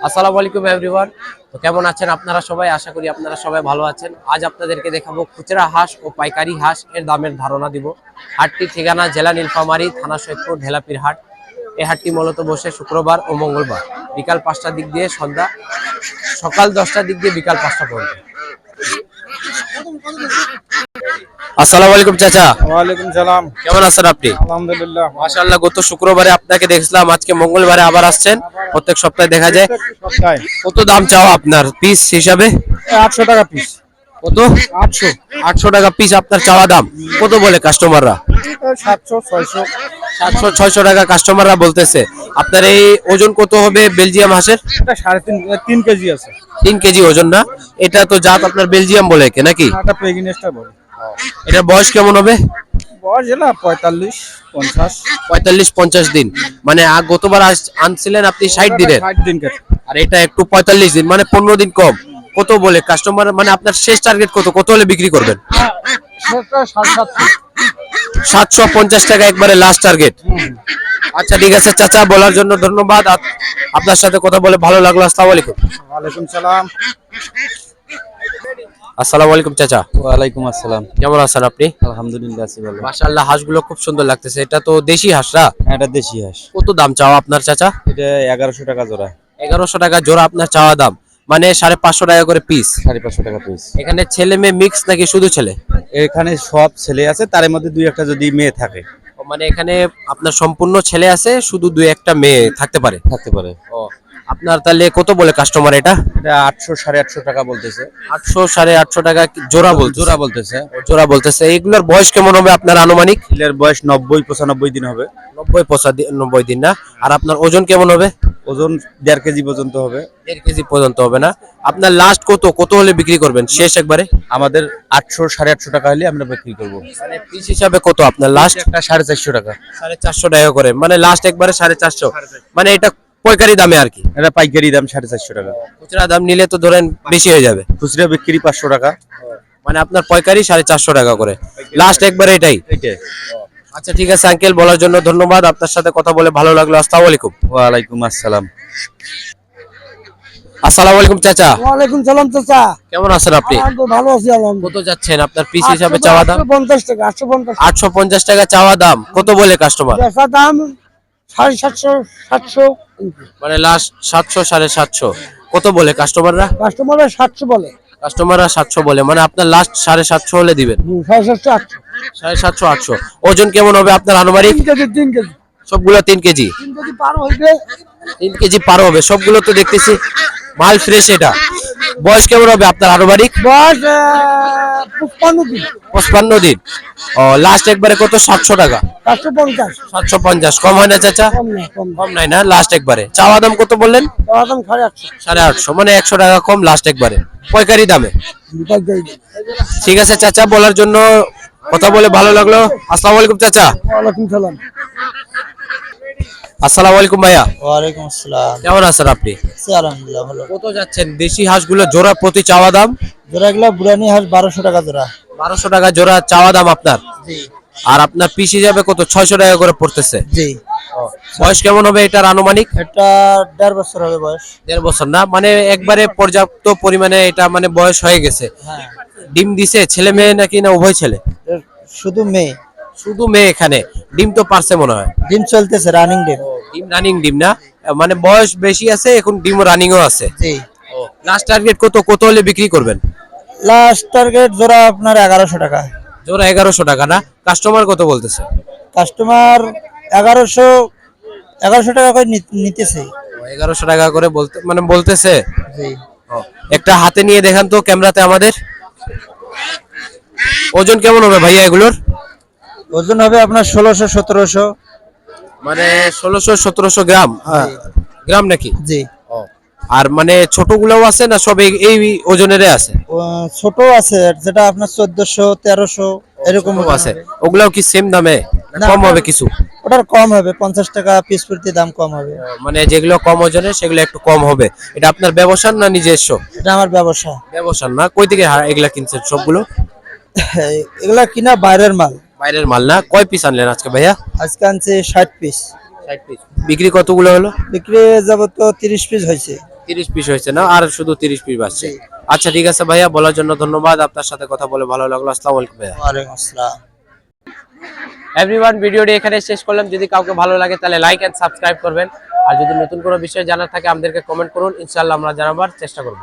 আসসালামু আলাইকুম এভরিওয়ান। তো কেমন আছেন আপনারা সবাই? আশা করি আপনারা সবাই ভালো আছেন। আজ আপনাদেরকে দেখাবো খুচরা হাঁস ও পাইকারি হাঁস এর দামের ধারণা দিব। হাটটি ঠিকানা জেলা নীলফামারী, থানা সৈয়দপুর, ঢেলাপির হাট। এই হাটটি মূলত বসে শুক্রবার ও মঙ্গলবার বিকাল 5টার দিক দিয়ে সকাল 10টার দিক দিয়ে বিকাল 5টা পর্যন্ত। আসসালামু আলাইকুম চাচা। ওয়ালাইকুম সালাম। কেমন আছেন আপনি? আলহামদুলিল্লাহ। মাশাআল্লাহ, গত শুক্রবারে আপনাকে দেখছিলাম, আজকে মঙ্গলবারে আবার আসছেন। প্রত্যেক সপ্তাহে দেখা যায়। সপ্তাহে কত দাম চাও আপনার পিস হিসাবে? 800 টাকা পিস। কত? 800 800 টাকা পিস আপনার চাওয়া দাম। কত বলে কাস্টমাররা? 700 600 700 600 টাকা কাস্টমাররা বলতেছে। আপনার এই ওজন কত হবে বেলজিয়াম হাঁসের? এটা 3.5 কেজি আছে। 3 কেজি ওজন না? এটা তো জাত আপনার বেলজিয়াম বলে কে নাকি? এটা প্রেগনেন্টটা বলে। এটা বয়স কেমন হবে? বয়স হলো 45 50 45 50 দিন। মানে গতবার আনছিলেন আপনি 60 দিনের, 60 দিন কেটে। আর এটা একটু 45 দিন, মানে 15 দিন কম। কত বলে কাস্টমার? মানে আপনার শেষ টার্গেট কত? কত হলে বিক্রি করবেন? সেটা 750 750 টাকা একবারে লাস্ট টার্গেট। আচ্ছা ঠিক আছে চাচা, বলার জন্য ধন্যবাদ। আপনার সাথে কথা বলে ভালো লাগলো। আসসালামু আলাইকুম। ওয়ালাইকুম সালাম। আসসালামু আলাইকুম চাচা। ওয়ালাইকুম আসসালাম। কেমন আছেন আপনি? আলহামদুলিল্লাহ আছি ভালো। মাশাআল্লাহ, হাঁসগুলো খুব সুন্দর লাগতেছে। এটা তো দেশি হাঁস না? এটা দেশি হাঁস। কত দাম চাও আপনার চাচা? এটা 1100 টাকা জোড়া। 1100 টাকা জোড়া আপনার চাওয়া দাম, মানে 550 টাকা করে পিস। 550 টাকা পিস। এখানে ছেলে মেয়ে মিক্স নাকি শুধু ছেলে? এখানে সব ছেলে আছে, তার মধ্যে দুই একটা যদি মেয়ে থাকে। মানে এখানে আপনার সম্পূর্ণ ছেলে আছে, শুধু 2-1টা মেয়ে থাকতে পারে। ও, আপনার তাহলে কত বলে কাস্টমার এটা? এটা 800 850 টাকা বলতেছে। 800 850 টাকা জোড়া জোড়া বলতেছে। জোড়া বলতেছে। এগুলোর বয়স কেমন হবে আপনার আনুমানিক? এর বয়স 90 95 দিন হবে। 90 দিন না? আর আপনার ওজন কেমন হবে? ওজন 1.5 কেজি পর্যন্ত হবে। 1.5 কেজি পর্যন্ত হবে না? আপনার লাস্ট কত হলে বিক্রি করবেন শেষ একবারে? আমাদের 800 850 টাকা হলে আমরা বিক্রি করব। মানে পিস হিসাবে কত আপনার লাস্ট? একটা 450 টাকা। 450 টাকা করে, মানে লাস্ট একবারে 450। মানে এটা পাইকারি দামে আর কি? এটা পাইকারি দাম 450 টাকা। খুচরা দাম নিলে তো ধরেন বেশি হয়ে যাবে। খুচরা বিক্রি 500 টাকা। মানে আপনার পাইকারি 450 টাকা করে লাস্ট একবারে এটাই? এইটাই। আচ্ছা ঠিক আছে আঙ্কেল, বলার জন্য ধন্যবাদ। আপনার সাথে কথা বলে ভালো লাগলো। আসসালামু আলাইকুম। ওয়ালাইকুম আসসালাম। আসসালামু আলাইকুম চাচা। ওয়ালাইকুম সালাম চাচা। কেমন আছেন আপনি? ভালো আছি আলহামদুলিল্লাহ। কত যাচ্ছেন আপনার পিস হিসাবে চাওয়া দাম? 850 টাকা। 850 850 টাকা চাওয়া দাম। কত বলে কাস্টমার? বেচা দাম 750 700। মানে লাস্ট 700 750। কত বলে কাস্টমাররা? কাস্টমাররা 700 বলে। কাস্টমাররা 700 বলে, মানে আপনার লাস্ট 750 হলে দিবেন? 750 800। 750 800। ওজন কেমন হবে আপনার আনুমানিক? 3 কেজি। সবগুলো 3 কেজি? 3 কেজি পার হইবে। 3 কেজি পার হবে সবগুলো, তো দেখতেছি মাল ফ্রেশ। এটা বয়স কেমন হবে আপনার আনুমানিক? বয়স 55 দিন। 55 দিন। ও, লাস্ট একবারে কত? 700 টাকা। 750। 750 কম হয় না চাচা? কম না কম। কম নাই না? লাস্ট একবারে চাওয়া দাম কত বললেন? দাম 850। 850, মানে 100 টাকা কম লাস্ট একবারে পাইকারি দামে। ঠিক আছে চাচা, বলার জন্য কথা বলে ভালো লাগলো। আসসালামু আলাইকুম চাচা। ওয়ালাইকুম সালাম। আসসালামু আলাইকুম ভাইয়া। ওয়ালাইকুম আসসালাম। কেমন আছেন আপনি? আলহামদুলিল্লাহ ভালো। কত যাচ্ছেন দেশি হাঁসগুলো জোড়া প্রতি চাওয়া দাম? জোড়াগুলো বুড়ানি হাঁস 1200 টাকা জোড়া। 1200 টাকা জোড়া চাওয়া দাম আপনার। জি আর আপনার পিস হিসাবে কত? 600 টাকা করে পড়তেছে। জি। বয়স কেমন হবে এটার আনুমানিক? এটা 1.5 বছর হবে বয়স। 1.5 বছর না? মানে একবারে পর্যাপ্ত পরিমাণে এটা মানে বয়স হয়ে গেছে। হ্যাঁ। ডিম দিছে ছেলে মেয়ে নাকি না উভয় ছেলে? শুধু মেয়ে। শুধু মেয়ে এখানে? ডিম তো পারছে মনে হয়। ডিম চলতেছে, রানিং ডিম। ডিম রানিং ডিম না? মানে বয়স বেশি আছে এখন, ডিম রানিংও আছে। জি। লাস্ট টার্গেট কত হলে বিক্রি করবেন? লাস্ট টার্গেট জোড়া আপনার 1100 টাকা। জোড়া 1100 টাকা না? কাস্টমার কত বলতেছে? কাস্টমার 1100 টাকা করে নিতেছে। 1100 টাকা করে বলতেছে। জি। একটা হাতে নিয়ে দেখান তো ক্যামেরাতে আমাদের। ওজন কেমন হবে ভাইয়া এগুলোর? ওজন হবে আপনার 1600 1700। মানে 1600 1700 গ্রাম? গ্রাম নাকি? জি। আর মানে ছোটগুলোও আছে না সব এই ওজনেরই আছে? ছোট আছে যেটা আপনার 1400 1300 এরকম আছে। ওগুলাও কি সেম দামে? কম হবে কিছু? ওটার কম হবে, 50 টাকা পিস প্রতি দাম কম হবে। মানে যেগুলো কম ওজনের সেগুলো একটু কম হবে। এটা আপনার ব্যবসার না নিজস্ব? এটা আমার ব্যবসা। ব্যবসার না? কই থেকে এগুলা কিনছেন সবগুলো? এগুলা কিনা বাইরের মাল। বাইরের মাল না? কয় পিস আনলেন আজকে ভাইয়া? আজকে আনছে 60 পিস। 60 পিস। বিক্রি কতগুলো হলো? বিক্রি যাব তো 30 পিস হয়েছে। 30 পিস হয়েছে না, আর শুধু 30 পিস বাঁচছে। আচ্ছা ঠিক আছে ভাইয়া, বলার জন্য ধন্যবাদ। আপনার সাথে কথা বলে ভালো লাগলো। আসসালামু আলাইকুম ভাইয়া। ওয়ালাইকুম আসসালাম। এভরিওয়ান, ভিডিওটি এখানে শেষ করলাম। যদি কাউকে ভালো লাগে তাহলে লাইক এন্ড সাবস্ক্রাইব করবেন, আর যদি নতুন কোনো বিষয় জানার থাকে আমাদেরকে কমেন্ট করুন, ইনশাআল্লাহ আমরা জানাবার চেষ্টা করব।